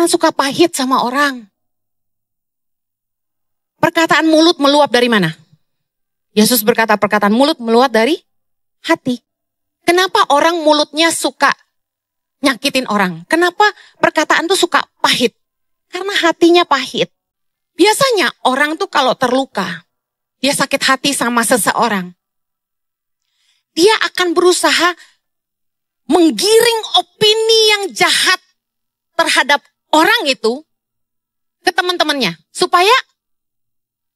Jangan suka pahit sama orang. Perkataan mulut meluap dari mana? Yesus berkata perkataan mulut meluap dari hati. Kenapa orang mulutnya suka nyakitin orang? Kenapa perkataan tuh suka pahit? Karena hatinya pahit. Biasanya orang tuh kalau terluka, dia sakit hati sama seseorang, dia akan berusaha menggiring opini yang jahat terhadap orang itu ke teman-temannya. Supaya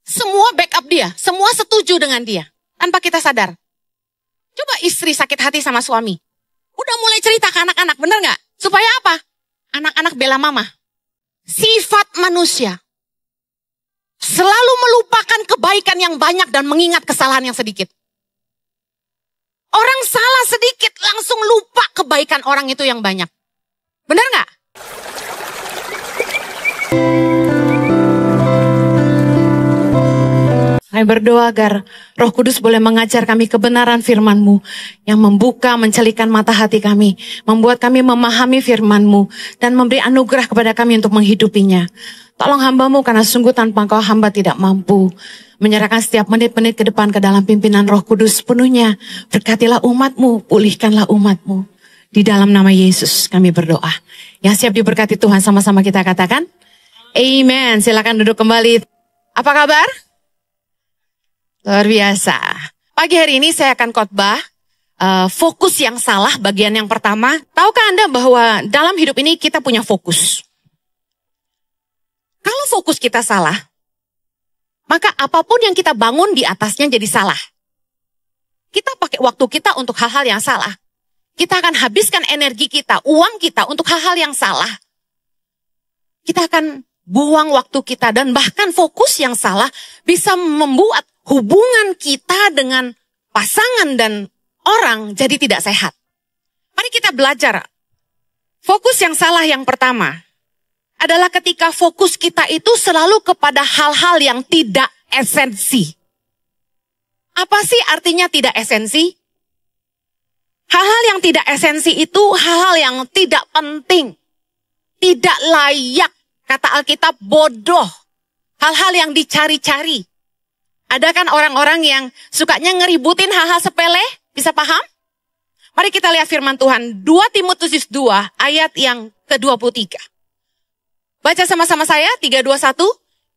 semua backup dia, semua setuju dengan dia. Tanpa kita sadar. Coba istri sakit hati sama suami. Udah mulai cerita ke anak-anak, bener gak? Supaya apa? Anak-anak bela mama. Sifat manusia. Selalu melupakan kebaikan yang banyak dan mengingat kesalahan yang sedikit. Orang salah sedikit langsung lupa kebaikan orang itu yang banyak. Bener gak? Kami berdoa agar Roh Kudus boleh mengajar kami kebenaran firman-Mu yang membuka, mencelikan mata hati kami, membuat kami memahami firman-Mu dan memberi anugerah kepada kami untuk menghidupinya. Tolong hamba-Mu karena sungguh tanpa Engkau hamba tidak mampu. Menyerahkan setiap menit-menit ke depan ke dalam pimpinan Roh Kudus sepenuhnya. Berkatilah umat-Mu, pulihkanlah umat-Mu. Di dalam nama Yesus kami berdoa. Yang siap diberkati Tuhan sama-sama kita katakan. Amen. Silakan duduk kembali. Apa kabar? Luar biasa. Pagi hari ini saya akan khotbah fokus yang salah bagian yang pertama. Tahukah Anda bahwa dalam hidup ini kita punya fokus? Kalau fokus kita salah, maka apapun yang kita bangun di atasnya jadi salah. Kita pakai waktu kita untuk hal-hal yang salah. Kita akan habiskan energi kita, uang kita untuk hal-hal yang salah. Kita akan buang waktu kita dan bahkan fokus yang salah bisa membuat hubungan kita dengan pasangan dan orang jadi tidak sehat. Mari kita belajar. Fokus yang salah yang pertama adalah ketika fokus kita itu selalu kepada hal-hal yang tidak esensi. Apa sih artinya tidak esensi? Hal-hal yang tidak esensi itu hal-hal yang tidak penting. Tidak layak. Kata Alkitab bodoh. Hal-hal yang dicari-cari. Ada kan orang-orang yang sukanya ngeributin hal-hal sepele? Bisa paham? Mari kita lihat firman Tuhan. 2 Timotius 2 ayat yang ke-23. Baca sama-sama saya, 3, 2, 1.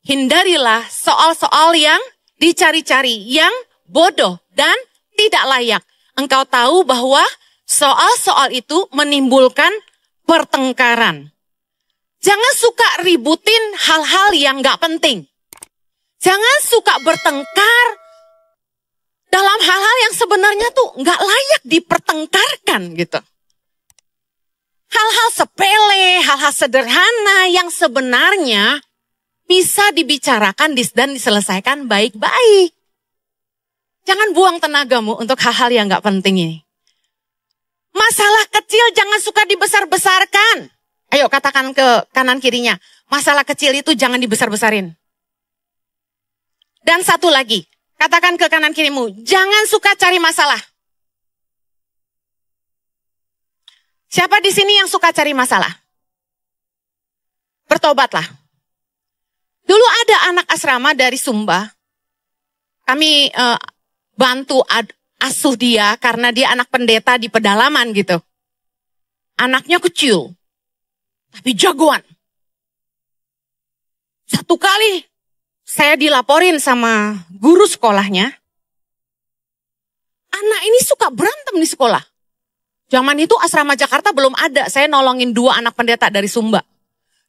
Hindarilah soal-soal yang dicari-cari, yang bodoh dan tidak layak. Engkau tahu bahwa soal-soal itu menimbulkan pertengkaran. Jangan suka ributin hal-hal yang gak penting. Jangan suka bertengkar dalam hal-hal yang sebenarnya tuh gak layak dipertengkarkan gitu. Hal-hal sepele, hal-hal sederhana yang sebenarnya bisa dibicarakan dan diselesaikan baik-baik. Jangan buang tenagamu untuk hal-hal yang gak penting ini. Masalah kecil jangan suka dibesar-besarkan. Ayo katakan ke kanan kirinya, masalah kecil itu jangan dibesar-besarin. Dan satu lagi, katakan ke kanan kirimu, jangan suka cari masalah. Siapa di sini yang suka cari masalah? Bertobatlah. Dulu ada anak asrama dari Sumba. Kami bantu asuh dia karena dia anak pendeta di pedalaman gitu. Anaknya kecil, tapi jagoan. Satu kali saya dilaporin sama guru sekolahnya. Anak ini suka berantem di sekolah. Zaman itu asrama Jakarta belum ada. Saya nolongin 2 anak pendeta dari Sumba.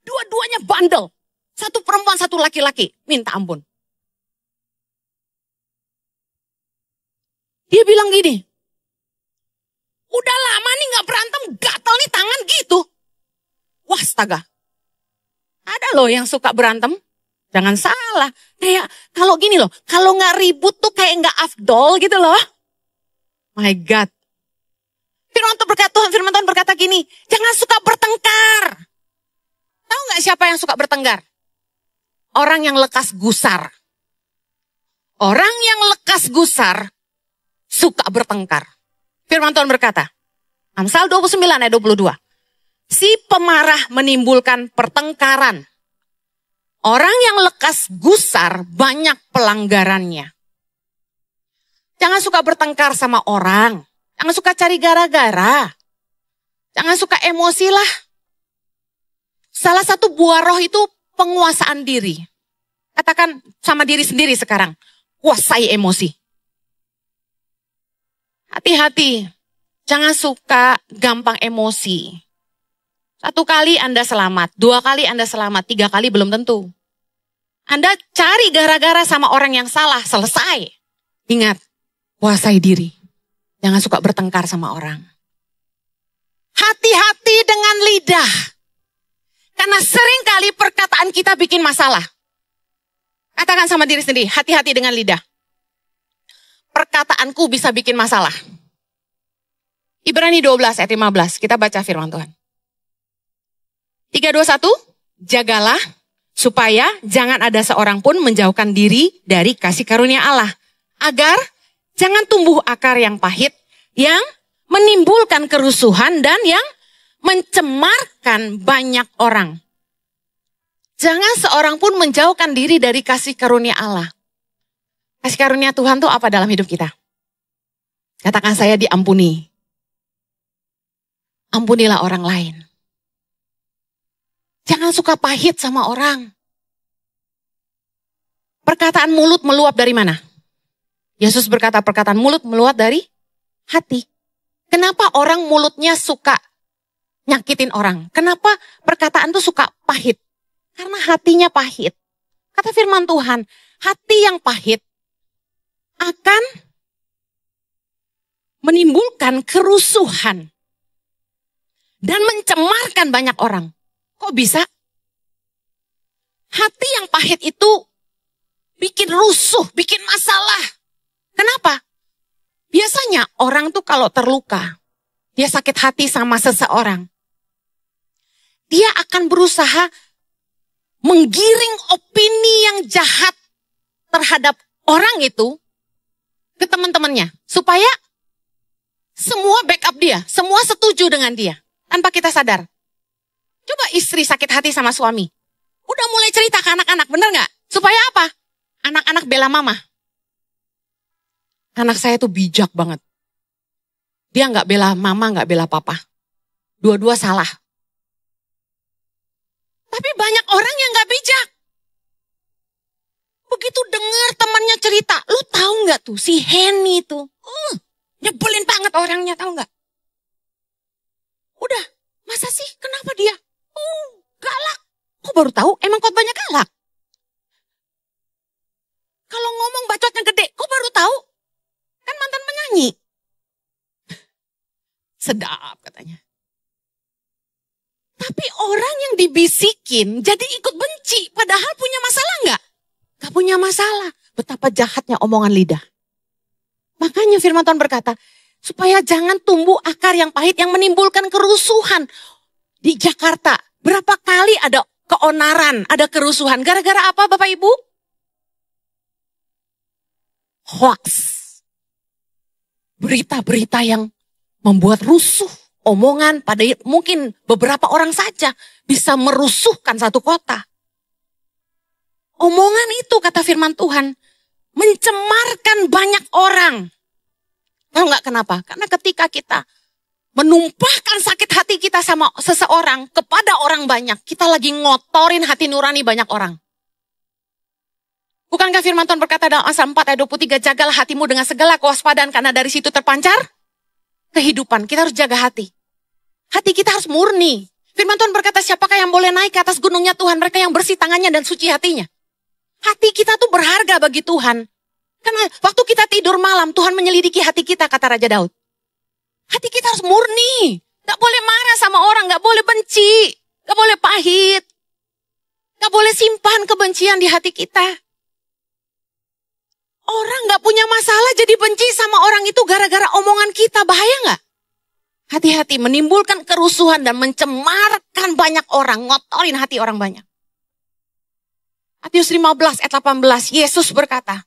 Dua-duanya bandel. Satu perempuan, satu laki-laki. Minta ampun. Dia bilang gini. Udah lama nih gak berantem, gatal nih tangan gitu. Wah, astaga. Ada loh yang suka berantem. Jangan salah. Kayak kalau gini loh, kalau gak ribut tuh kayak gak afdol gitu loh. My God. Firman Tuhan berkata gini, jangan suka bertengkar. Tahu gak siapa yang suka bertengkar? Orang yang lekas gusar. Orang yang lekas gusar suka bertengkar. Firman Tuhan berkata, Amsal 29 ayat 22. Si pemarah menimbulkan pertengkaran. Orang yang lekas gusar banyak pelanggarannya. Jangan suka bertengkar sama orang. Jangan suka cari gara-gara. Jangan suka emosi lah. Salah satu buah roh itu penguasaan diri. Katakan sama diri sendiri sekarang. Kuasai emosi. Hati-hati. Jangan suka gampang emosi. 1 kali Anda selamat. 2 kali Anda selamat. 3 kali belum tentu. Anda cari gara-gara sama orang yang salah. Selesai. Ingat. Kuasai diri. Jangan suka bertengkar sama orang. Hati-hati dengan lidah. Karena seringkali perkataan kita bikin masalah. Katakan sama diri sendiri, hati-hati dengan lidah. Perkataanku bisa bikin masalah. Ibrani 12 ayat 15, kita baca firman Tuhan. 3, 2, 1, jagalah supaya jangan ada seorang pun menjauhkan diri dari kasih karunia Allah. Agar jangan tumbuh akar yang pahit, yang menimbulkan kerusuhan dan yang mencemarkan banyak orang. Jangan seorang pun menjauhkan diri dari kasih karunia Allah. Kasih karunia Tuhan itu apa dalam hidup kita? Katakan saya diampuni. Ampunilah orang lain. Jangan suka pahit sama orang. Perkataan mulut meluap dari mana? Yesus berkata perkataan mulut meluap dari hati. Kenapa orang mulutnya suka nyakitin orang? Kenapa perkataan tuh suka pahit? Karena hatinya pahit. Kata firman Tuhan, hati yang pahit akan menimbulkan kerusuhan dan mencemarkan banyak orang. Kok bisa? Hati yang pahit itu bikin rusuh, bikin masalah. Kenapa? Biasanya orang tuh kalau terluka, dia sakit hati sama seseorang, dia akan berusaha menggiring opini yang jahat terhadap orang itu ke teman-temannya. Supaya semua backup dia, semua setuju dengan dia. Tanpa kita sadar. Coba istri sakit hati sama suami. Udah mulai cerita ke anak-anak, bener gak? Supaya apa? Anak-anak bela mama. Anak saya tuh bijak banget. Dia gak bela mama, gak bela papa. Dua-dua salah. Tapi banyak orang yang gak bijak. Begitu dengar temannya cerita, lu tahu gak tuh si Henny tuh. Nyebelin banget orangnya, tahu gak? Udah, masa sih? Kenapa dia? Galak. Kok baru tahu? Emang khotbahnya galak? Kalau ngomong bacotnya gede, kok baru tahu? Kan mantan penyanyi. Sedap katanya. Tapi orang yang dibisikin jadi ikut benci. Padahal punya masalah nggak? Gak punya masalah. Betapa jahatnya omongan lidah. Makanya firman Tuhan berkata, supaya jangan tumbuh akar yang pahit yang menimbulkan kerusuhan. Di Jakarta, berapa kali ada keonaran, ada kerusuhan. Gara-gara apa Bapak Ibu? Hoax. Berita-berita yang membuat rusuh. Omongan pada mungkin beberapa orang saja bisa merusuhkan satu kota. Omongan itu kata firman Tuhan mencemarkan banyak orang. Tahu nggak kenapa? Karena ketika kita menumpahkan sakit hati kita sama seseorang kepada orang banyak, kita lagi ngotorin hati nurani banyak orang. Bukankah firman Tuhan berkata dalam Amsal 4 ayat 23, jagalah hatimu dengan segala kewaspadaan karena dari situ terpancar kehidupan. Kita harus jaga hati. Hati kita harus murni. Firman Tuhan berkata, siapakah yang boleh naik ke atas gunungnya Tuhan? Mereka yang bersih tangannya dan suci hatinya. Hati kita tuh berharga bagi Tuhan. Karena waktu kita tidur malam, Tuhan menyelidiki hati kita, kata Raja Daud. Hati kita harus murni. Gak boleh marah sama orang, gak boleh benci. Gak boleh pahit. Gak boleh simpan kebencian di hati kita. Orang gak punya masalah jadi benci sama orang itu gara-gara omongan kita. Bahaya gak? Hati-hati menimbulkan kerusuhan dan mencemarkan banyak orang. Ngotorin hati orang banyak. Matius 15 ayat 18. Yesus berkata,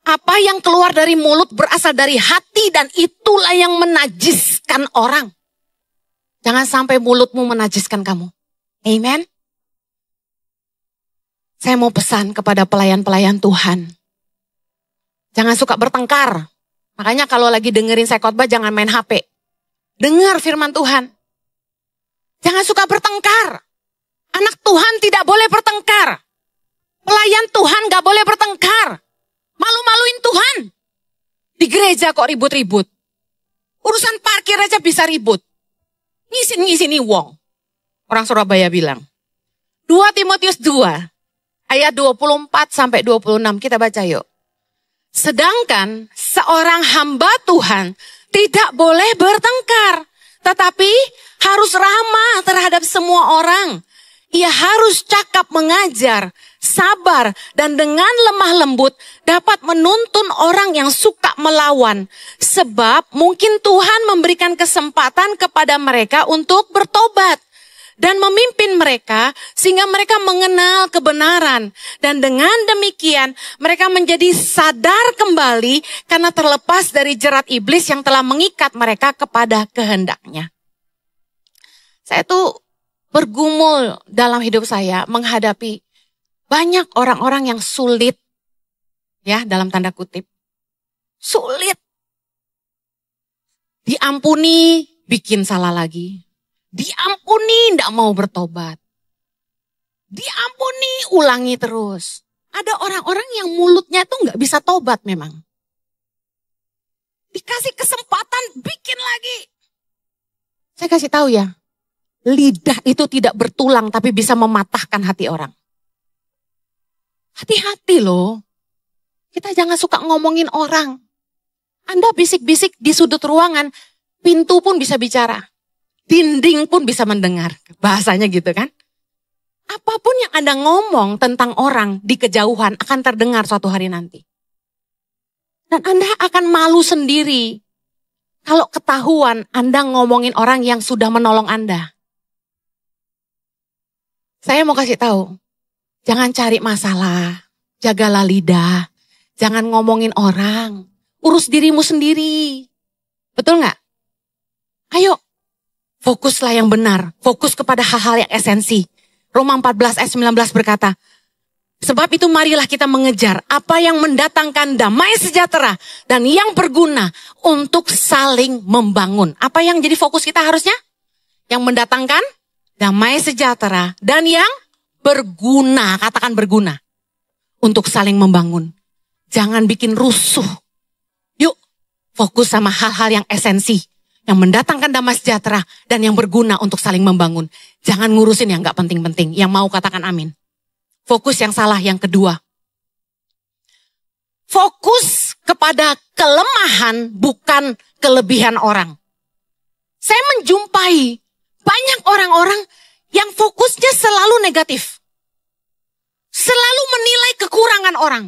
apa yang keluar dari mulut berasal dari hati dan itulah yang menajiskan orang. Jangan sampai mulutmu menajiskan kamu. Amen. Saya mau pesan kepada pelayan-pelayan Tuhan. Jangan suka bertengkar. Makanya kalau lagi dengerin saya khotbah jangan main HP. Dengar firman Tuhan. Jangan suka bertengkar. Anak Tuhan tidak boleh bertengkar. Pelayan Tuhan gak boleh bertengkar. Malu-maluin Tuhan. Di gereja kok ribut-ribut. Urusan parkir aja bisa ribut. Ngisin-ngisini wong. Orang Surabaya bilang. 2 Timotius 2 ayat 24 sampai 26 kita baca yuk. Sedangkan seorang hamba Tuhan tidak boleh bertengkar, tetapi harus ramah terhadap semua orang. Ia harus cakap mengajar, sabar, dan dengan lemah lembut dapat menuntun orang yang suka melawan. Sebab mungkin Tuhan memberikan kesempatan kepada mereka untuk bertobat dan memimpin mereka sehingga mereka mengenal kebenaran. Dan dengan demikian mereka menjadi sadar kembali karena terlepas dari jerat iblis yang telah mengikat mereka kepada kehendaknya. Saya tuh bergumul dalam hidup saya menghadapi banyak orang-orang yang sulit, ya dalam tanda kutip, sulit. Diampuni, bikin salah lagi. Diampuni, tidak mau bertobat. Diampuni, ulangi terus. Ada orang-orang yang mulutnya tuh nggak bisa tobat memang. Dikasih kesempatan, bikin lagi. Saya kasih tahu ya. Lidah itu tidak bertulang tapi bisa mematahkan hati orang. Hati-hati loh. Kita jangan suka ngomongin orang. Anda bisik-bisik di sudut ruangan, pintu pun bisa bicara. Dinding pun bisa mendengar. Bahasanya gitu kan. Apapun yang Anda ngomong tentang orang di kejauhan akan terdengar suatu hari nanti. Dan Anda akan malu sendiri kalau ketahuan Anda ngomongin orang yang sudah menolong Anda. Saya mau kasih tahu, jangan cari masalah, jagalah lidah, jangan ngomongin orang, urus dirimu sendiri. Betul nggak? Ayo, fokuslah yang benar, fokus kepada hal-hal yang esensi. Roma 14 ayat 19 berkata, sebab itu marilah kita mengejar apa yang mendatangkan damai sejahtera dan yang berguna untuk saling membangun. Apa yang jadi fokus kita harusnya? Yang mendatangkan damai sejahtera dan yang berguna, katakan berguna, untuk saling membangun. Jangan bikin rusuh. Yuk, fokus sama hal-hal yang esensi, yang mendatangkan damai sejahtera dan yang berguna untuk saling membangun. Jangan ngurusin yang gak penting-penting, yang mau katakan amin. Fokus yang salah yang kedua. Fokus kepada kelemahan bukan kelebihan orang. Saya menjumpai banyak orang-orang yang fokusnya selalu negatif. Selalu menilai kekurangan orang.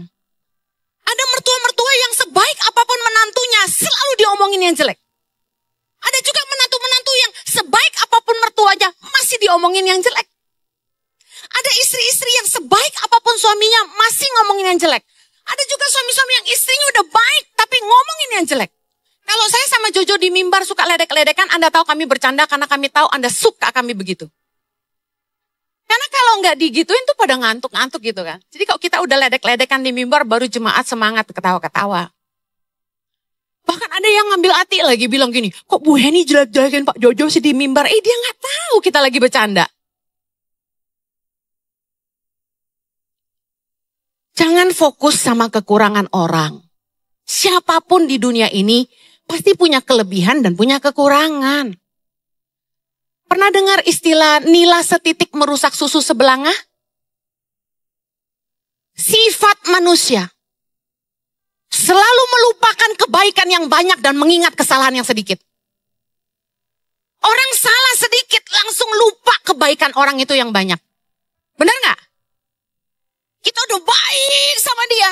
Ada mertua-mertua yang sebaik apapun menantunya selalu diomongin yang jelek. Ada juga menantu-menantu yang sebaik apapun mertuanya masih diomongin yang jelek. Ada istri-istri yang sebaik apapun suaminya masih ngomongin yang jelek. Ada juga suami-suami yang istrinya udah baik tapi ngomongin yang jelek. Kalau saya sama Jojo di mimbar suka ledek-ledekan, Anda tahu kami bercanda karena kami tahu Anda suka kami begitu. Karena kalau nggak digituin tuh pada ngantuk-ngantuk gitu kan. Jadi kalau kita udah ledek-ledekan di mimbar baru jemaat semangat ketawa-ketawa. Bahkan ada yang ngambil hati lagi bilang gini, kok Bu Heni jelek-jelekin Pak Jojo sih di mimbar? Dia nggak tahu kita lagi bercanda. Jangan fokus sama kekurangan orang. Siapapun di dunia ini pasti punya kelebihan dan punya kekurangan. Pernah dengar istilah nila setitik merusak susu sebelanga? Sifat manusia selalu melupakan kebaikan yang banyak dan mengingat kesalahan yang sedikit. Orang salah sedikit langsung lupa kebaikan orang itu yang banyak. Benar nggak? Kita udah baik sama dia.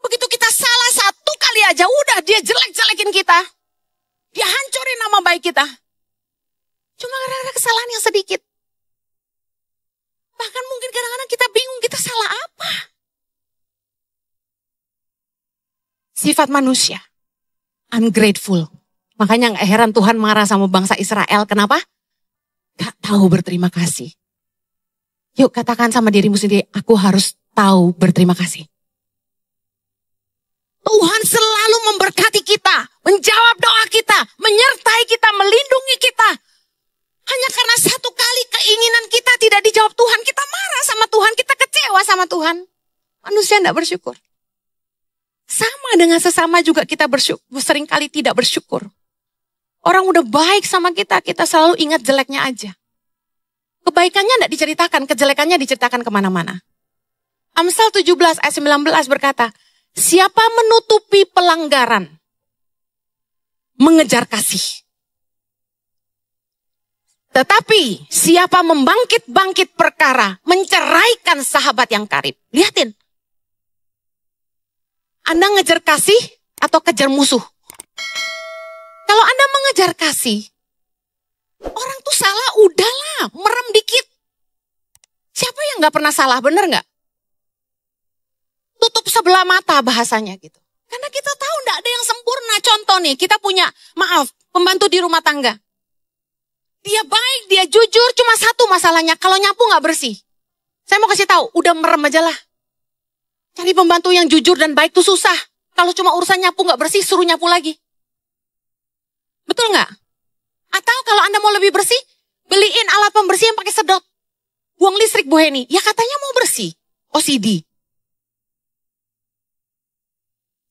Begitu kita salah satu kali aja, udah dia jelek-jelekin kita. Dia hancurin nama baik kita. Cuma gara-gara kesalahan yang sedikit. Bahkan mungkin kadang-kadang kita bingung kita salah apa. Sifat manusia, ungrateful, Makanya gak heran Tuhan marah sama bangsa Israel. Kenapa? Gak tahu berterima kasih. Yuk katakan sama dirimu sendiri, aku harus tahu berterima kasih. Tuhan selalu memberkati kita, menjawab doa kita, menyertai kita, melindungi kita. Hanya karena satu kali keinginan kita tidak dijawab Tuhan, kita marah sama Tuhan, kita kecewa sama Tuhan. Manusia tidak bersyukur. Sama dengan sesama juga kita seringkali tidak bersyukur. Orang udah baik sama kita, kita selalu ingat jeleknya aja. Kebaikannya tidak diceritakan, kejelekannya diceritakan kemana-mana. Amsal 17 ayat 19 berkata, siapa menutupi pelanggaran, mengejar kasih. Tetapi siapa membangkit-bangkit perkara, menceraikan sahabat yang karib. Lihatin. Anda ngejar kasih atau kejar musuh? Kalau Anda mengejar kasih, orang tuh salah, udahlah, merem dikit. Siapa yang gak pernah salah, bener gak? Tutup sebelah mata bahasanya gitu. Karena kita tahu gak ada yang sempurna. Contoh nih, kita punya, pembantu di rumah tangga. Dia baik, dia jujur, cuma satu masalahnya, kalau nyapu gak bersih. Saya mau kasih tahu, udah merem aja lah. Cari pembantu yang jujur dan baik tuh susah. Kalau cuma urusan nyapu gak bersih, suruh nyapu lagi. Betul gak? Atau kalau Anda mau lebih bersih, beliin alat pembersih yang pakai sedot. Buang listrik Bu Heni. Ya katanya mau bersih. OCD.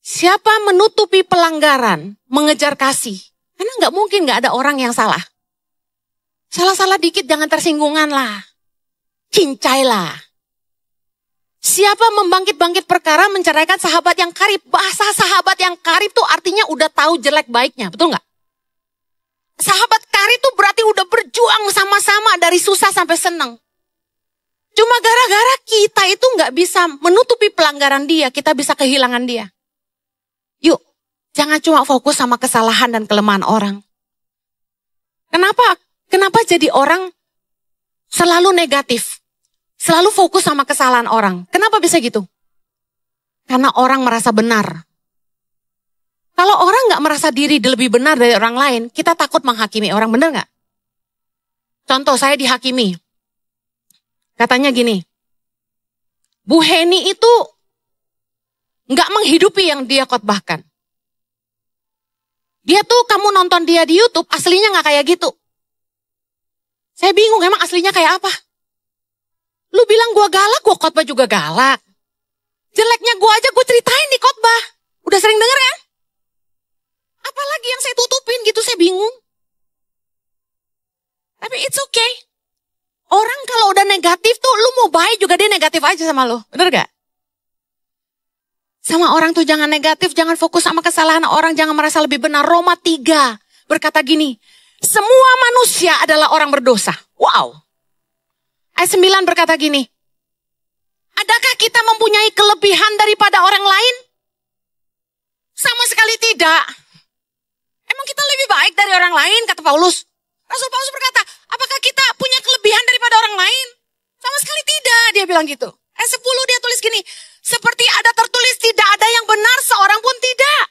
Siapa menutupi pelanggaran, mengejar kasih. Karena gak mungkin gak ada orang yang salah. Salah-salah dikit jangan tersinggungan lah. Cincailah. Siapa membangkit-bangkit perkara menceraikan sahabat yang karib. Bahasa sahabat yang karib tuh artinya udah tahu jelek baiknya. Betul gak? Sahabat karib tuh berarti udah berjuang sama-sama dari susah sampai senang. Cuma gara-gara kita itu gak bisa menutupi pelanggaran dia, kita bisa kehilangan dia. Yuk, jangan cuma fokus sama kesalahan dan kelemahan orang. Kenapa jadi orang selalu negatif? Selalu fokus sama kesalahan orang. Kenapa bisa gitu? Karena orang merasa benar. Kalau orang gak merasa diri lebih benar dari orang lain, kita takut menghakimi orang, benar gak? Contoh, saya dihakimi. Katanya gini, Bu Heni itu gak menghidupi yang dia khotbahkan. Dia tuh, kamu nonton dia di YouTube, aslinya gak kayak gitu. Saya bingung, emang aslinya kayak apa? Lu bilang gua galak, gua khotbah juga galak. Jeleknya gua aja gua ceritain di khotbah. Udah sering denger kan? Apalagi yang saya tutupin gitu, saya bingung. Tapi it's okay. Orang kalau udah negatif tuh, lu mau baik juga dia negatif aja sama lu. Bener gak? Sama orang tuh jangan negatif, jangan fokus sama kesalahan orang, jangan merasa lebih benar. Roma 3 berkata gini, semua manusia adalah orang berdosa. Wow. Ayat 9 berkata gini, adakah kita mempunyai kelebihan daripada orang lain? Sama sekali tidak. Emang kita lebih baik dari orang lain, kata Paulus. Rasul Paulus berkata, apakah kita punya kelebihan daripada orang lain? Sama sekali tidak, dia bilang gitu. Ayat 10 dia tulis gini, seperti ada tertulis tidak ada yang benar, seorang pun tidak.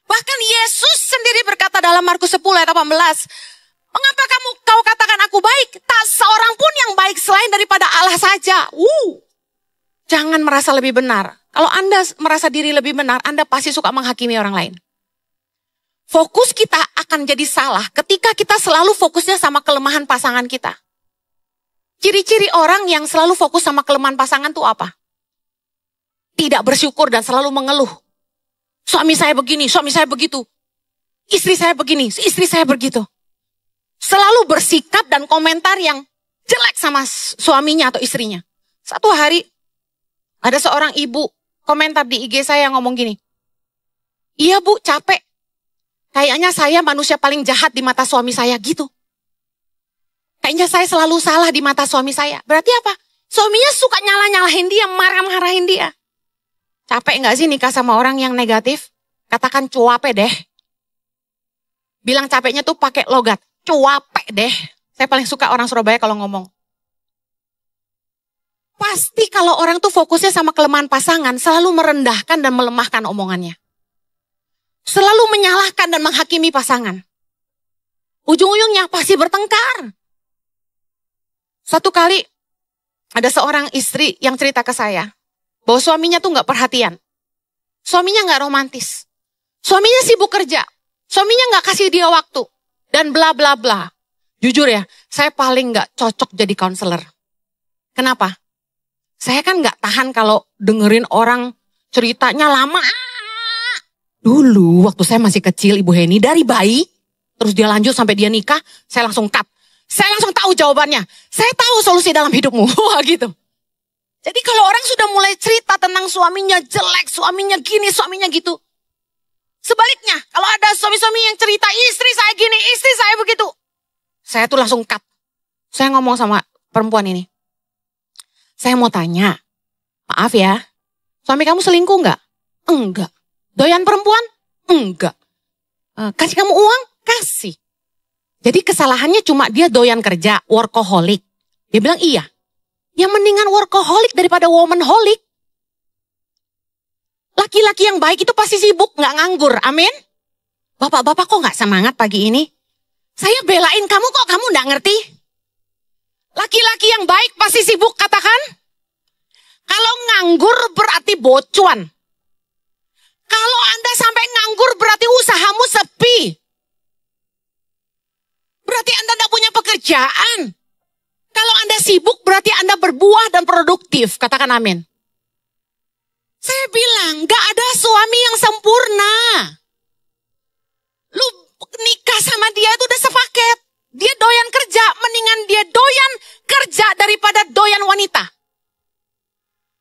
Bahkan Yesus sendiri berkata dalam Markus 10 ayat 18, mengapa kau katakan aku baik? Tak seorang pun yang baik selain daripada Allah saja. Jangan merasa lebih benar. Kalau Anda merasa diri lebih benar, Anda pasti suka menghakimi orang lain. Fokus kita akan jadi salah ketika kita selalu fokusnya sama kelemahan pasangan kita. Ciri-ciri orang yang selalu fokus sama kelemahan pasangan itu apa? Tidak bersyukur dan selalu mengeluh. Suami saya begini, suami saya begitu. Istri saya begini, istri saya begitu. Selalu bersikap dan komentar yang jelek sama suaminya atau istrinya. Satu hari ada seorang ibu komentar di IG saya ngomong gini. Iya Bu, capek. Kayaknya saya manusia paling jahat di mata suami saya gitu. Kayaknya saya selalu salah di mata suami saya. Berarti apa? Suaminya suka nyalah-nyalahin dia, marah-marahin dia. Capek gak sih nikah sama orang yang negatif? Katakan cuape deh. Bilang capeknya tuh pakai logat. Cuape deh. Saya paling suka orang Surabaya kalau ngomong. Pasti kalau orang tuh fokusnya sama kelemahan pasangan, selalu merendahkan dan melemahkan omongannya. Selalu menyalahkan dan menghakimi pasangan. Ujung-ujungnya pasti bertengkar. Satu kali ada seorang istri yang cerita ke saya bahwa suaminya tuh gak perhatian. Suaminya gak romantis. Suaminya sibuk kerja. Suaminya gak kasih dia waktu. Dan bla bla bla. Jujur ya, saya paling gak cocok jadi konselor. Kenapa? Saya kan gak tahan kalau dengerin orang ceritanya lama. Dulu waktu saya masih kecil Ibu Heni, dari bayi, terus dia lanjut sampai dia nikah, saya langsung cut. Saya langsung tahu jawabannya. Saya tahu solusi dalam hidupmu. Wah gitu. Jadi kalau orang sudah mulai cerita tentang suaminya jelek, suaminya gini, suaminya gitu. Sebaliknya, kalau ada suami-suami yang cerita istri saya gini, istri saya begitu. Saya tuh langsung cut. Saya ngomong sama perempuan ini. Saya mau tanya, maaf ya, suami kamu selingkuh nggak? Enggak. Doyan perempuan? Enggak. Kasih kamu uang? Kasih. Jadi kesalahannya cuma dia doyan kerja, workaholic. Dia bilang iya. Ya mendingan workaholic daripada womanholic. Laki-laki yang baik itu pasti sibuk, nggak nganggur. Amin. Bapak-bapak kok nggak semangat pagi ini? Saya belain kamu kok kamu nggak ngerti? Laki-laki yang baik pasti sibuk, katakan. Kalau nganggur berarti bocuan. Kalau Anda sampai nganggur berarti usahamu sepi. Berarti Anda tidak punya pekerjaan. Kalau Anda sibuk berarti Anda berbuah dan produktif. Katakan amin. Saya bilang gak ada suami yang sempurna. Lu nikah sama dia itu udah sepaket. Dia doyan kerja, mendingan dia doyan kerja daripada doyan wanita.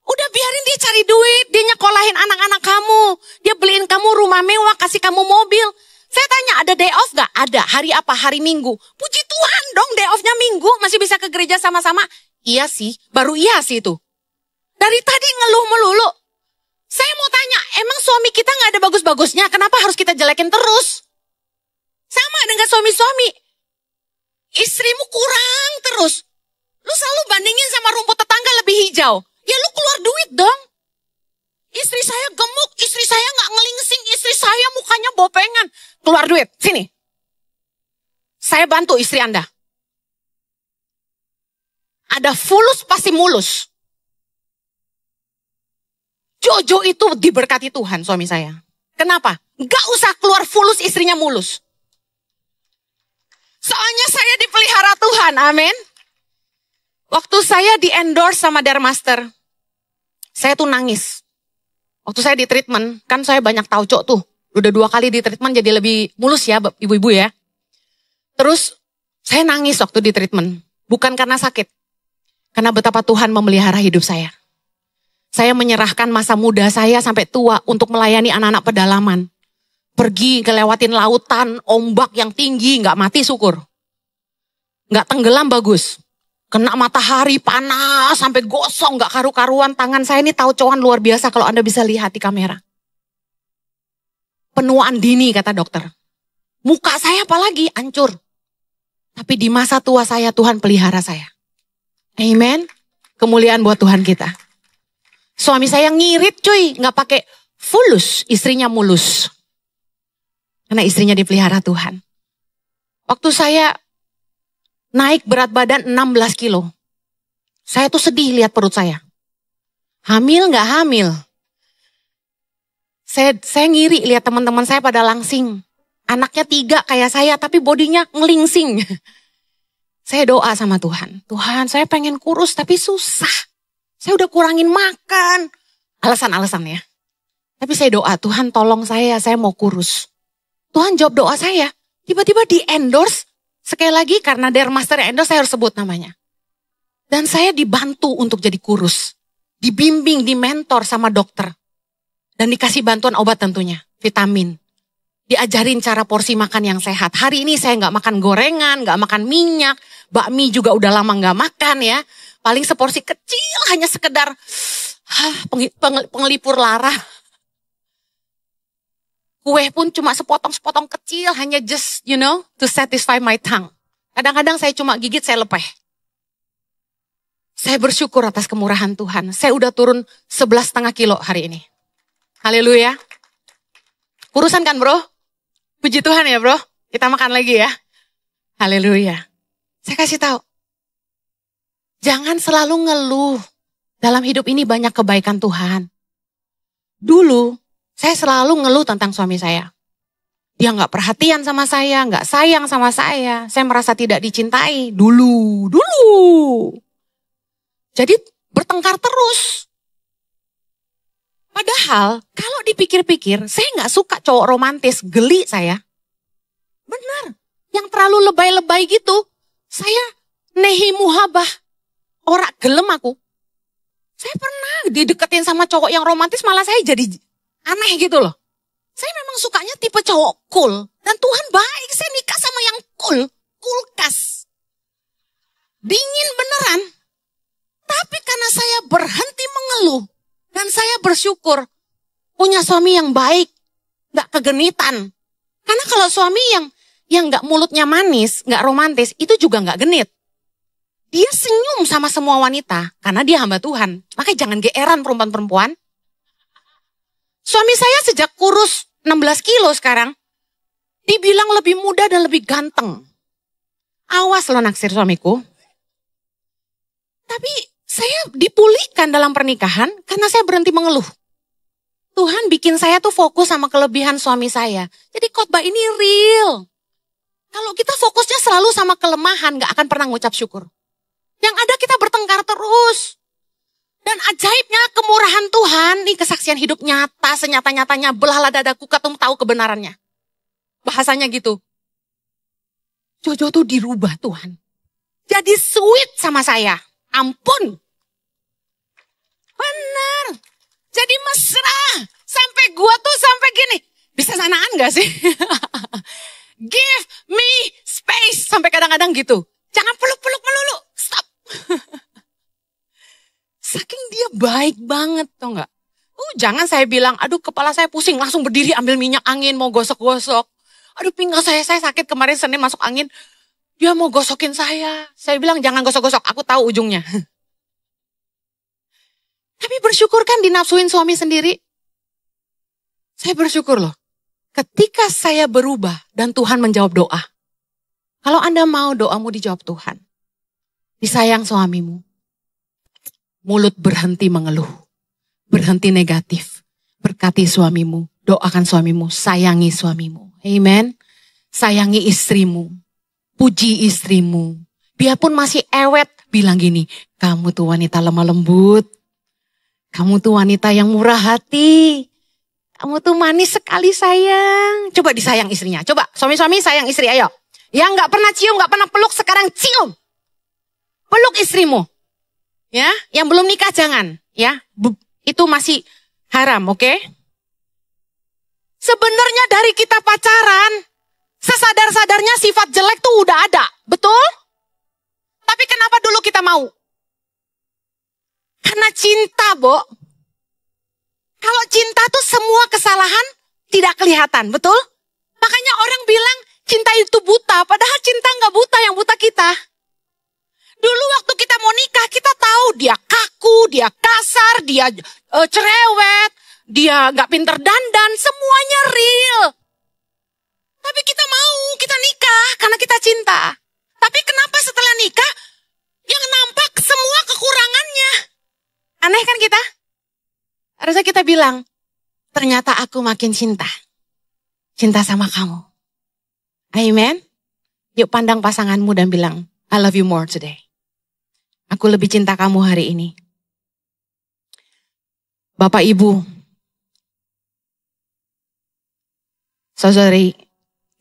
Udah biarin dia cari duit, dia nyekolahin anak-anak kamu. Dia beliin kamu rumah mewah, kasih kamu mobil. Saya tanya, ada day off gak? Ada. Hari apa? Hari Minggu. Puji Tuhan dong, day off-nya Minggu. Masih bisa ke gereja sama-sama. Iya sih, baru iya sih itu. Dari tadi ngeluh melulu. Saya mau tanya, emang suami kita gak ada bagus-bagusnya? Kenapa harus kita jelekin terus? Sama dengan suami-suami. Istrimu kurang terus. Lu selalu bandingin sama rumput tetangga lebih hijau. Ya lu keluar duit dong. Istri saya gemuk, istri saya gak ngelingsing, istri saya mukanya bopengan. Keluar duit, sini. Saya bantu istri Anda. Ada fulus pasti mulus. Jojo itu diberkati Tuhan suami saya. Kenapa? Gak usah keluar fulus, istrinya mulus. Soalnya saya dipelihara Tuhan, amin. Waktu saya di endorse sama Dermaster, saya tuh nangis. Waktu saya di treatment, kan saya banyak tauco tuh. Udah 2 kali di treatment jadi lebih mulus ya ibu-ibu ya. Terus saya nangis waktu di treatment. Bukan karena sakit. Karena betapa Tuhan memelihara hidup saya. Saya menyerahkan masa muda saya sampai tua untuk melayani anak-anak pedalaman. Pergi ngelewatin lautan, ombak yang tinggi, gak mati syukur. Gak tenggelam bagus. Kena matahari panas sampai gosong, gak karu-karuan. Tangan saya ini taucoan luar biasa kalau Anda bisa lihat di kamera. Penuaan dini kata dokter. Muka saya apalagi hancur. Tapi di masa tua saya Tuhan pelihara saya. Amen. Kemuliaan buat Tuhan kita. Suami saya ngirit cuy, gak pakai fulus, istrinya mulus. Karena istrinya dipelihara Tuhan. Waktu saya naik berat badan 16 kilo. Saya tuh sedih lihat perut saya. Hamil gak hamil? Saya ngiri lihat teman-teman saya pada langsing. Anaknya 3 kayak saya tapi bodinya ngelingsing. Saya doa sama Tuhan. Tuhan saya pengen kurus tapi susah. Saya udah kurangin makan. Alasan-alasan ya. Tapi saya doa Tuhan tolong saya mau kurus. Tuhan jawab doa saya. Tiba-tiba di endorse. Sekali lagi karena Dermaster endorse saya harus sebut namanya. Dan saya dibantu untuk jadi kurus. Dibimbing, dimentor sama dokter. Dan dikasih bantuan obat tentunya. Vitamin. Diajarin cara porsi makan yang sehat. Hari ini saya gak makan gorengan, gak makan minyak. Bakmi juga udah lama gak makan ya. Paling seporsi kecil hanya sekedar pengelipur lara. Kue pun cuma sepotong-sepotong kecil, hanya just, to satisfy my tongue. Kadang-kadang saya cuma gigit, saya lepeh. Saya bersyukur atas kemurahan Tuhan. Saya udah turun 11,5 kilo hari ini. Haleluya. Kurusan kan bro? Puji Tuhan ya bro. Kita makan lagi ya. Haleluya. Saya kasih tahu. Jangan selalu ngeluh. Dalam hidup ini banyak kebaikan Tuhan. Dulu, saya selalu ngeluh tentang suami saya. Dia gak perhatian sama saya, gak sayang sama saya. Saya merasa tidak dicintai. Dulu. Jadi bertengkar terus. Padahal, kalau dipikir-pikir, saya gak suka cowok romantis, geli saya. Benar, yang terlalu lebay-lebay gitu. Saya nehi muhabah. Ora gelem aku. Saya pernah dideketin sama cowok yang romantis, malah saya jadi aneh gitu loh. Saya memang sukanya tipe cowok cool. Dan Tuhan baik, saya nikah sama yang cool. Kulkas. Dingin beneran. Tapi karena saya berhenti mengeluh. Dan saya bersyukur punya suami yang baik. Gak kegenitan. Karena kalau suami yang gak mulutnya manis, gak romantis, itu juga gak genit. Dia senyum sama semua wanita karena dia hamba Tuhan. Makanya jangan geeran perempuan-perempuan. Suami saya sejak kurus 16 kilo sekarang, dibilang lebih muda dan lebih ganteng. Awas lo naksir suamiku. Tapi saya dipulihkan dalam pernikahan karena saya berhenti mengeluh. Tuhan bikin saya tuh fokus sama kelebihan suami saya. Jadi khotbah ini real. Kalau kita fokusnya selalu sama kelemahan, gak akan pernah ngucap syukur. Yang ada kita bertengkar terus. Dan ajaibnya kemurahan Tuhan, nih kesaksian hidup nyata, senyata-nyatanya, belahlah dadaku ketum tahu kebenarannya. Bahasanya gitu. Jojo tuh dirubah Tuhan. Jadi sweet sama saya. Ampun. Benar. Jadi mesra. Sampai gua tuh sampai gini. Bisa sanaan gak sih? Give me space. Sampai kadang-kadang gitu. Jangan peluk-peluk melulu. Stop. Saking dia baik banget, tau gak? Jangan saya bilang, aduh kepala saya pusing, langsung berdiri ambil minyak angin, mau gosok-gosok. Aduh pinggang saya sakit kemarin Senin masuk angin. Dia mau gosokin saya. Saya bilang jangan gosok-gosok, aku tahu ujungnya. Tapi bersyukur kan dinafsuin suami sendiri. Saya bersyukur loh. Ketika saya berubah dan Tuhan menjawab doa. Kalau Anda mau doamu dijawab Tuhan. Disayang suamimu. Mulut berhenti mengeluh. Berhenti negatif. Berkati suamimu. Doakan suamimu. Sayangi suamimu. Amen. Sayangi istrimu. Puji istrimu. Biarpun masih ewet. Bilang gini. Kamu tuh wanita lemah lembut. Kamu tuh wanita yang murah hati. Kamu tuh manis sekali sayang. Coba disayang istrinya. Coba suami-suami sayang istri ayo. Yang gak pernah cium, gak pernah peluk sekarang cium. Peluk istrimu. Ya, yang belum nikah jangan. Ya, itu masih haram, oke? Sebenarnya dari kita pacaran, sesadar-sadarnya sifat jelek tuh udah ada, betul? Tapi kenapa dulu kita mau? Karena cinta, Bo. Kalau cinta tuh semua kesalahan tidak kelihatan, betul? Makanya orang bilang cinta itu buta, padahal cinta nggak buta, yang buta kita. Dulu waktu kita mau nikah, kita tahu dia kaku, dia kasar, dia cerewet, dia nggak pinter dandan, semuanya real. Tapi kita mau, kita nikah karena kita cinta. Tapi kenapa setelah nikah, yang nampak semua kekurangannya? Aneh kan kita? Harusnya kita bilang, ternyata aku makin cinta. Cinta sama kamu. Amen. Yuk pandang pasanganmu dan bilang, I love you more today. Aku lebih cinta kamu hari ini. Bapak Ibu, saudari,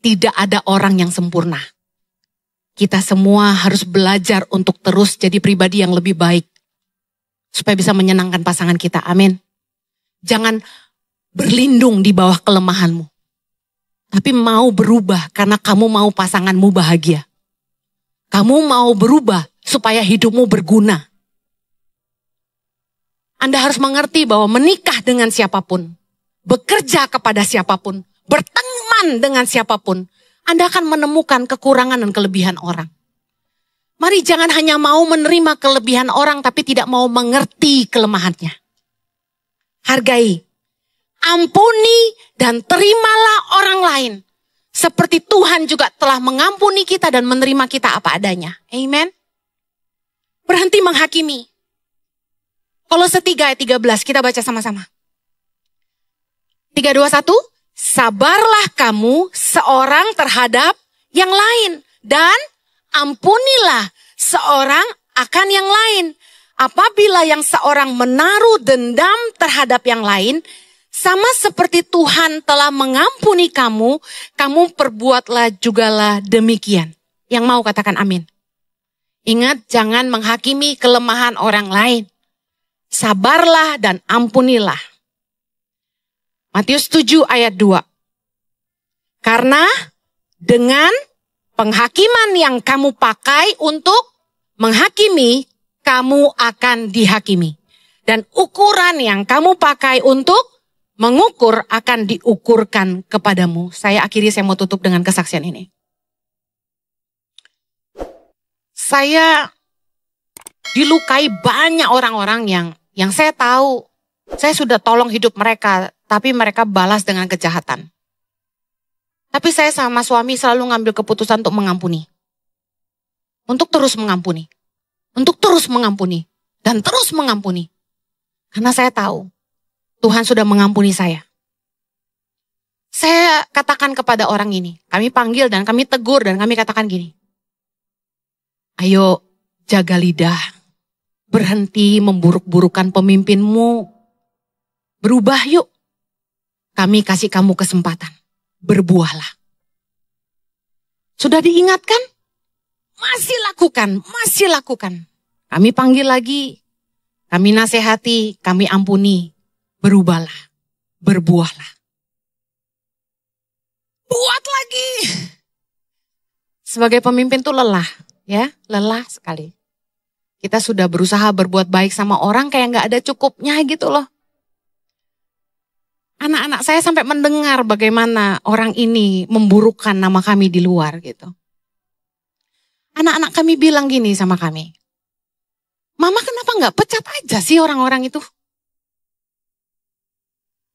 tidak ada orang yang sempurna. Kita semua harus belajar untuk terus jadi pribadi yang lebih baik. Supaya bisa menyenangkan pasangan kita, amin. Jangan berlindung di bawah kelemahanmu. Tapi mau berubah karena kamu mau pasanganmu bahagia. Kamu mau berubah supaya hidupmu berguna. Anda harus mengerti bahwa menikah dengan siapapun, bekerja kepada siapapun, berteman dengan siapapun, Anda akan menemukan kekurangan dan kelebihan orang. Mari jangan hanya mau menerima kelebihan orang tapi tidak mau mengerti kelemahannya. Hargai. ampuni dan terimalah orang lain. Seperti Tuhan juga telah mengampuni kita dan menerima kita apa adanya. Amen. Berhenti menghakimi. Kolose 3 ayat 13, kita baca sama-sama. 3, 2, 1. Sabarlah kamu seorang terhadap yang lain. Dan ampunilah seorang akan yang lain. Apabila yang seorang menaruh dendam terhadap yang lain, sama seperti Tuhan telah mengampuni kamu, kamu perbuatlah jugalah demikian. Yang mau katakan amin. Ingat, jangan menghakimi kelemahan orang lain. Sabarlah dan ampunilah. Matius 7 ayat 2. Karena dengan penghakiman yang kamu pakai untuk menghakimi, kamu akan dihakimi. Dan ukuran yang kamu pakai untuk mengukur akan diukurkan kepadamu. Saya mau tutup dengan kesaksian ini. Saya dilukai banyak orang-orang yang saya tahu, saya sudah tolong hidup mereka, tapi mereka balas dengan kejahatan. Tapi saya sama suami selalu ngambil keputusan untuk mengampuni. Untuk terus mengampuni. Untuk terus mengampuni. Dan terus mengampuni. Karena saya tahu Tuhan sudah mengampuni saya. Saya katakan kepada orang ini, kami panggil dan kami tegur dan kami katakan gini. Ayo jaga lidah, berhenti memburuk-burukan pemimpinmu. Berubah yuk. Kami kasih kamu kesempatan, berbuahlah. Sudah diingatkan? Masih lakukan. Kami panggil lagi, kami nasihati, kami ampuni. Berubahlah, berbuahlah. Buat lagi. Sebagai pemimpin tuh lelah, ya, lelah sekali. Kita sudah berusaha berbuat baik sama orang kayak gak ada cukupnya gitu loh. Anak-anak saya sampai mendengar bagaimana orang ini memburukkan nama kami di luar gitu. Anak-anak kami bilang gini sama kami. Mama kenapa gak pecat aja sih orang-orang itu?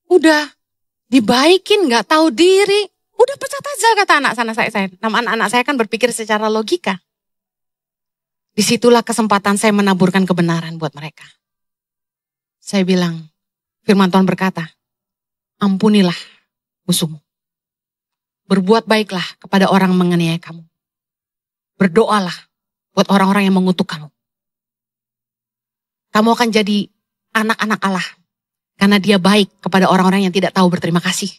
Udah dibaikin gak tahu diri. Udah pecat aja kata anak-anak saya. Anak-anak saya kan berpikir secara logika. Disitulah kesempatan saya menaburkan kebenaran buat mereka. Saya bilang, firman Tuhan berkata, ampunilah musuhmu. Berbuat baiklah kepada orang menganiaya kamu. Berdoalah buat orang-orang yang mengutuk kamu. Kamu akan jadi anak-anak Allah. Karena dia baik kepada orang-orang yang tidak tahu berterima kasih.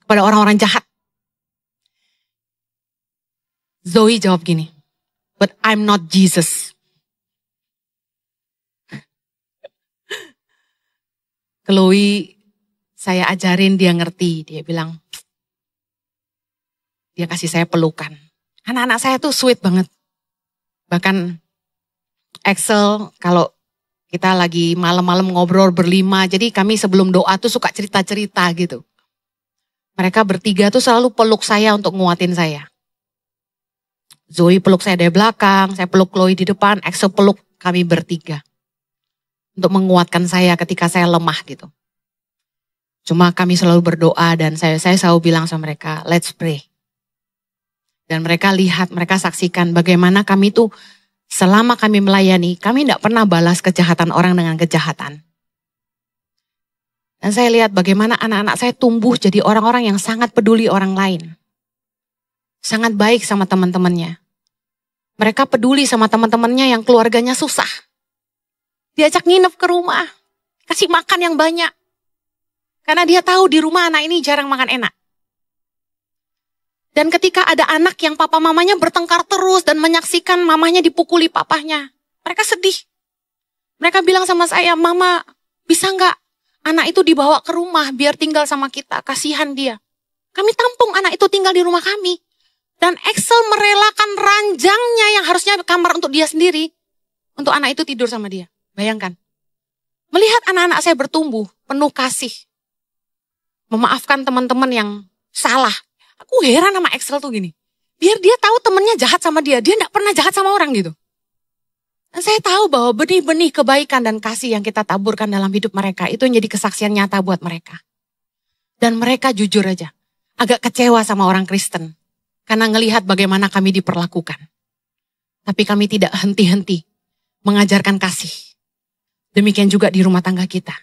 Kepada orang-orang jahat. Zoe jawab gini. But I'm not Jesus. Chloe, saya ajarin dia ngerti. Dia bilang, dia kasih saya pelukan. Anak-anak saya tuh sweet banget. Bahkan Axel kalau kita lagi malam-malam ngobrol berlima. Jadi kami sebelum doa tuh suka cerita-cerita gitu. Mereka bertiga tuh selalu peluk saya untuk nguatin saya. Zoe peluk saya dari belakang, saya peluk Chloe di depan, Axel peluk kami bertiga. Untuk menguatkan saya ketika saya lemah gitu. Cuma kami selalu berdoa dan saya selalu bilang sama mereka, let's pray. Dan mereka lihat, mereka saksikan bagaimana kami tuh selama kami melayani, kami tidak pernah balas kejahatan orang dengan kejahatan. Dan saya lihat bagaimana anak-anak saya tumbuh jadi orang-orang yang sangat peduli orang lain. Sangat baik sama teman-temannya. Mereka peduli sama teman-temannya yang keluarganya susah. Diajak nginep ke rumah, kasih makan yang banyak. Karena dia tahu di rumah anak ini jarang makan enak. Dan ketika ada anak yang papa mamanya bertengkar terus dan menyaksikan mamanya dipukuli papahnya, mereka sedih. Mereka bilang sama saya, Mama bisa nggak anak itu dibawa ke rumah biar tinggal sama kita, kasihan dia. Kami tampung anak itu tinggal di rumah kami. Dan Axel merelakan ranjangnya yang harusnya kamar untuk dia sendiri, untuk anak itu tidur sama dia. Bayangkan. Melihat anak-anak saya bertumbuh, penuh kasih. Memaafkan teman-teman yang salah. Aku heran sama Axel tuh gini. Biar dia tahu temennya jahat sama dia gak pernah jahat sama orang gitu. Dan saya tahu bahwa benih-benih kebaikan dan kasih yang kita taburkan dalam hidup mereka, itu menjadi kesaksian nyata buat mereka. Dan mereka jujur aja, agak kecewa sama orang Kristen. Karena ngelihat bagaimana kami diperlakukan. Tapi kami tidak henti-henti mengajarkan kasih. Demikian juga di rumah tangga kita.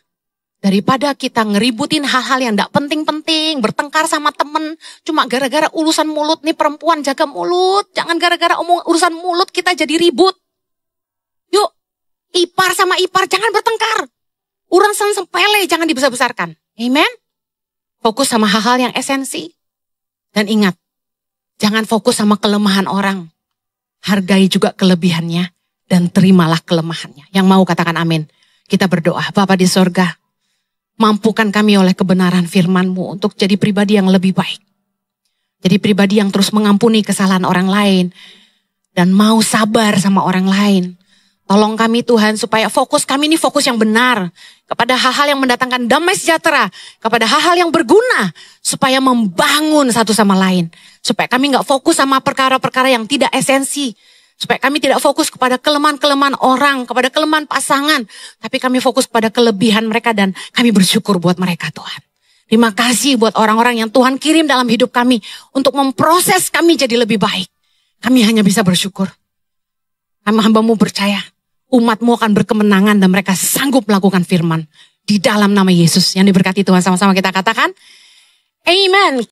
Daripada kita ngeributin hal-hal yang gak penting-penting, bertengkar sama temen, cuma gara-gara urusan mulut nih perempuan jaga mulut. Jangan gara-gara urusan mulut kita jadi ribut. Yuk, ipar sama ipar jangan bertengkar. Urusan sepele jangan dibesar-besarkan. Amen. Fokus sama hal-hal yang esensi. Dan ingat, jangan fokus sama kelemahan orang. Hargai juga kelebihannya dan terimalah kelemahannya. Yang mau katakan amin. Kita berdoa, Bapa di sorga, mampukan kami oleh kebenaran firman-Mu untuk jadi pribadi yang lebih baik. Jadi pribadi yang terus mengampuni kesalahan orang lain. Dan mau sabar sama orang lain. Tolong kami Tuhan supaya fokus kami ini fokus yang benar. Kepada hal-hal yang mendatangkan damai sejahtera. Kepada hal-hal yang berguna. Supaya membangun satu sama lain. Supaya kami gak fokus sama perkara-perkara yang tidak esensi. Supaya kami tidak fokus kepada kelemahan-kelemahan orang. Kepada kelemahan pasangan. Tapi kami fokus pada kelebihan mereka. Dan kami bersyukur buat mereka Tuhan. Terima kasih buat orang-orang yang Tuhan kirim dalam hidup kami. Untuk memproses kami jadi lebih baik. Kami hanya bisa bersyukur. Kami hamba-Mu percaya. Umat-Mu akan berkemenangan dan mereka sanggup melakukan firman. Di dalam nama Yesus yang diberkati Tuhan, sama-sama kita katakan. Amen.